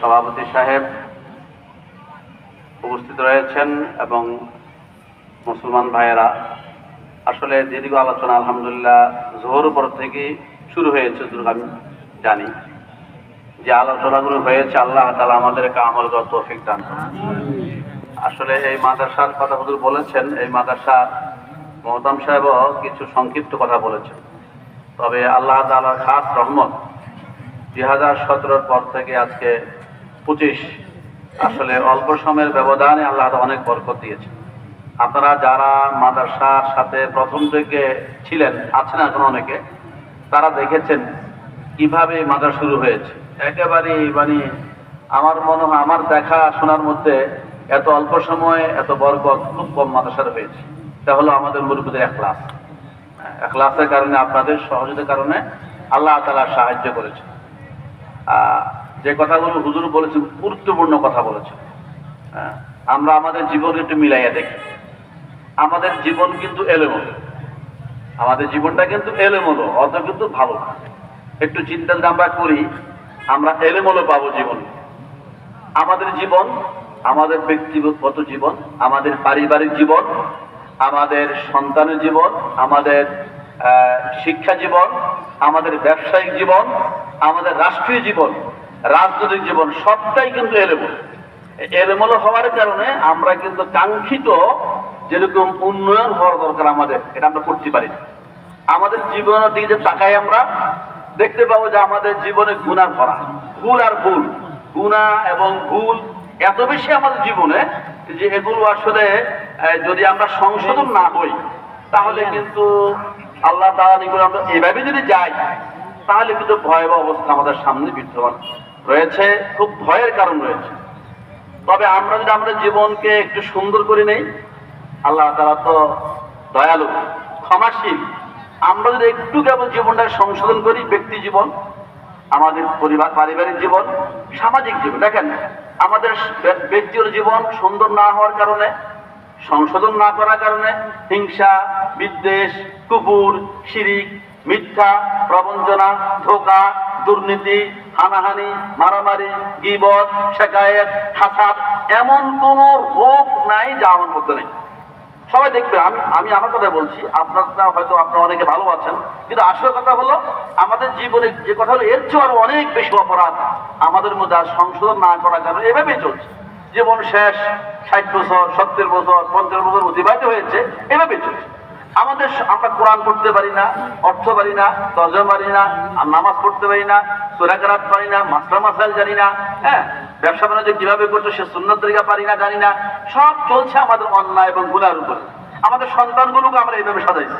সভাপতি সাহেব উপস্থিত রয়েছেন এবং মুসলমান ভাইয়েরা, আসলে দীর্ঘ আলোচনা আলহামদুলিল্লাহ জোহর উপর থেকে শুরু হয়েছে, আমি জানি যে আলোচনাগুলো হয়েছে। আল্লাহ তাআলা আমাদেরকে আমল করার তৌফিক দান করুন। আসলে এই মাদ্রাসার কথা হুজুর বলেছেন, এই মাদ্রাসার মোহতাম সাহেবও কিছু সংক্ষিপ্ত কথা বলেছেন, তবে আল্লাহ তাআলার খাস রহমত 2017 পর থেকে আজকে 25, আসলে অল্প সময়ের ব্যবধানে আল্লাহ অনেক বরকত দিয়েছে। আপনারা যারা মাদ্রাসার সাথে প্রথম থেকে ছিলেন, আছেন এখন অনেকে, তারা দেখেছেন কিভাবে মাদ্রাসা শুরু হয়েছে। একেবারে আমার মনে হয় আমার দেখা শোনার মধ্যে এত অল্প সময়ে এত বরকত খুব কম মাদ্রাসার হয়েছে। এটা হলো আমাদের মুরব্বিদের এখলাসের কারণে, আপনাদের সহযোগিতার কারণে আল্লাহ তাআলা সাহায্য করেছে। যে কথাগুলো হুজুর বলেছেন গুরুত্বপূর্ণ কথা বলেছেন। আমরা আমাদের জীবন একটু মিলাইয়া দেখি। আমাদের জীবন কিন্তু এলোমেলো, আমাদের জীবনটা কিন্তু এলোমেলো, অত কিন্তু ভালো না। একটু চিন্তা যদি আমরা করি, আমরা এলোমেলো পাবো জীবন। আমাদের জীবন, আমাদের ব্যক্তিগত জীবন, আমাদের পারিবারিক জীবন, আমাদের সন্তানের জীবন, আমাদের শিক্ষা জীবন, আমাদের ব্যবসায়িক জীবন, আমাদের রাষ্ট্রীয় জীবন, রাজনৈতিক জীবন, সবটাই কিন্তু এলোমেলো। এলোমেলো হওয়ার কারণে আমরা কিন্তু কাঙ্ক্ষিত যেরকম উন্নয়ন হওয়ার দরকার আমাদের, এটা আমরা করতে পারি না। আমাদের জীবনের দিকে যে তাকাই আমরা দেখতে পাবো যে আমাদের জীবনে গুনাহ করা, ভুল আর ভুল, গুনাহ এবং ভুল এত বেশি আমাদের জীবনে যে এগুলো আসলে যদি আমরা সংশোধন না হই, তাহলে কিন্তু আল্লাহ তাআলা এগুলো আমরা এভাবে যদি যাই, তাহলে কিন্তু ভয়াবহ অবস্থা আমাদের সামনে বিদ্যমান রয়েছে, খুব ভয়ের কারণ রয়েছে। তবে আমরা যদি আমাদের জীবনকে একটু সুন্দর করে নেই, আল্লাহ তাআলা তো দয়ালু, ক্ষমাশীল। আমরা যদি একটু কেবল জীবনটাকে সংশোধন করি, ব্যক্তি জীবন, আমাদের পরিবার, পারিবারিক জীবন, সামাজিক জীবন, দেখেন আমাদের ব্যক্তিগত জীবন সুন্দর না হওয়ার কারণে, সংশোধন না করার কারণে হিংসা, বিদ্বেষ, কুফর, শিরিক, মিথ্যা, প্রবঞ্চনা, ধোঁকা, দুর্নীতি, হানাহানি, মারামারি, গীবত, শিকায়েত, হাসাদ, এমন কোন রোগ নাই যা আমার মধ্যে নেই। সবাই দেখবে, আমি আমার কথা বলছি, আপনারা হয়তো আপনারা অনেকে ভালো আছেন, কিন্তু আসল কথা হলো আমাদের জীবনে যে কথা হলো এর চেয়ে আরো অনেক বেশি অপরাধ আমাদের মধ্যে সংশোধন না করার কারণে এভাবেই চলছে। জীবন শেষ, 60 বছর, 70 বছর, 50 বছর অতিবাহিত হয়েছে, এভাবেই চলছে। আমরা কোরআন পড়তে পারি না, অর্থ পারি না, তরজমা পারি না, নামাজ পড়তে পারি না, সূরা কেরাত পারি না, মাসলা মাসাইল জানি না, ব্যবসা বাণিজ্য কিভাবে করছো সে সুন্নাত তরিকা পারি না, জানি না। সব চলছে আমাদের অন্যায় এবং গুনাহের উপরে। আমাদের সন্তানগুলোকে আমরা এইভাবে সাজাইছি,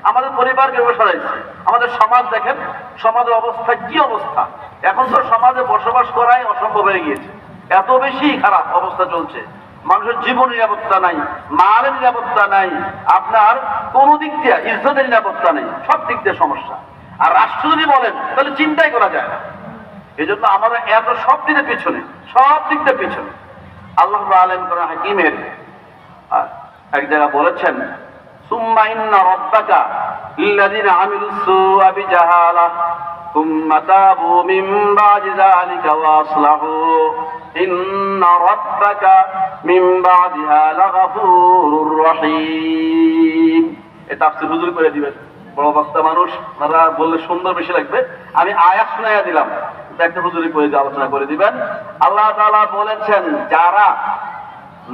আমাদের পরিবারকে এভাবে সাজাইছি। আমাদের সমাজ দেখেন, সমাজের অবস্থা কি অবস্থা! এখন তো সমাজে বসবাস করাই অসম্ভব হয়ে গিয়েছে, এত বেশি খারাপ অবস্থা চলছে। মানুষের জীবন নিরাপত্তা নাই, মালের নিরাপত্তা নাই, আপনার কোন দিক দিয়ে ইজ্জতের নিরাপত্তা নেই, সব দিক দিয়ে সমস্যা। আর রাষ্ট্র যদি বলেন তাহলে চিন্তাই করা যায় না। এই জন্য আমরা এত সব দিকে পিছনে, সব দিক দিয়ে পিছনে। আল্লাহ আলেম কোরআন হাকিমের এক জায়গা বলেছেন, সুম্মা ইন্না রাব্বাকা লিল্লাযিনা আমিলুস সুআ বিজাহালাহ সুম্মা তাবু মিন বাদি যালিকা ওয়া আসলাহু ইন্না রাব্বাকা মিন বাদিহা লাগাফুরুর রহিম। এটা তাফসীর হুজুর করে দিবেন, বড় বক্তা মানুষ, আপনারা বললে সুন্দর বেশি লাগবে। আমি আয়াত শোনাইয়া দিলাম, একটা হুজুরি করে আলোচনা করে দিবেন। আল্লাহ তাআলা বলেছেন, যারা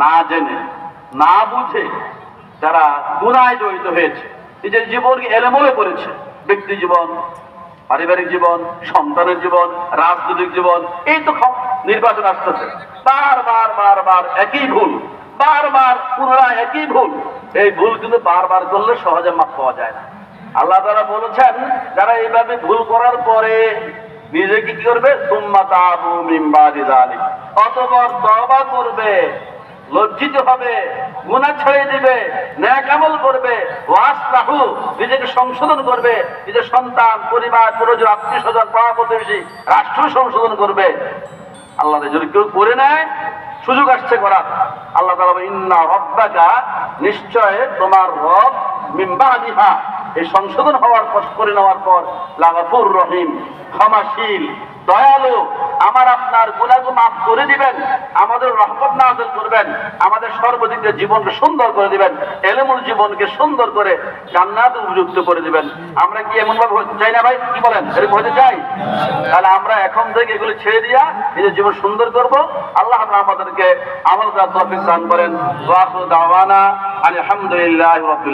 না জেনে না বুঝে যারা গুনাহে জড়িত হয়েছে, নিজের জীবনকে এলোমেলো করেছে, ব্যক্তি জীবন, পারিবারিক জীবন, সন্তানের জীবন, রাজনৈতিক জীবন, এই তো নির্বাচন আসতেছে, বারবার একই ভুল, বারবার পুনরায় একই ভুল। এই ভুল কিন্তু বারবার করলে সহজে মাফ পাওয়া যায় না। আল্লাহ তাআলা বলেছেন, যারা এইভাবে ভুল করার পরে নিজেকে কি করবে, সুম্মা তাবু মিন বাদি যালিক, অতঃপর তওবা করবে, লজ্জিত হবে, গুনাহ ছেড়ে দিবে, নেক আমল করবে, ওয়াসলাহু, নিজেকে সংশোধন করবে, নিজের সন্তান, পরিবার, পরিজন, আত্মীয়স্বজন, পাড়া প্রতিবেশী, রাষ্ট্র সংশোধন করবে। আল্লাহ যদি কেউ করে নেয়, সুযোগ আসছে করার, আল্লাহ তাআলা ইন্না রাব্বাকা, নিশ্চয় তোমার রব, মিন বাদিহা, এই সংশোধন হওয়ার পর, করে নেওয়ার পর লাগাফুর রহিম, ক্ষমাশীল, দয়ালু, আমার আপনার গুনাহকে মাফ করে দিবেন, আমাদের রহমত নাযিল করবেন, আমাদের সর্বদিক দিয়ে জীবনকে সুন্দর করে দিবেন, এলেমুল জীবনকে সুন্দর করে জান্নাত উপযুক্ত করে দিবেন। আমরা কি এমন ভাবে হতে চাই না ভাই? কি বলেন, এরকম হতে চাই? তাহলে আমরা এখন থেকে এগুলো ছেড়ে দিয়া নিজের জীবন সুন্দর করব। আল্লাহ আমাদেরকে আমল করার তৌফিক দান করেন। ওয়া আখিরু দাওয়ানা আলহামদুলিল্লাহি রাব্বিল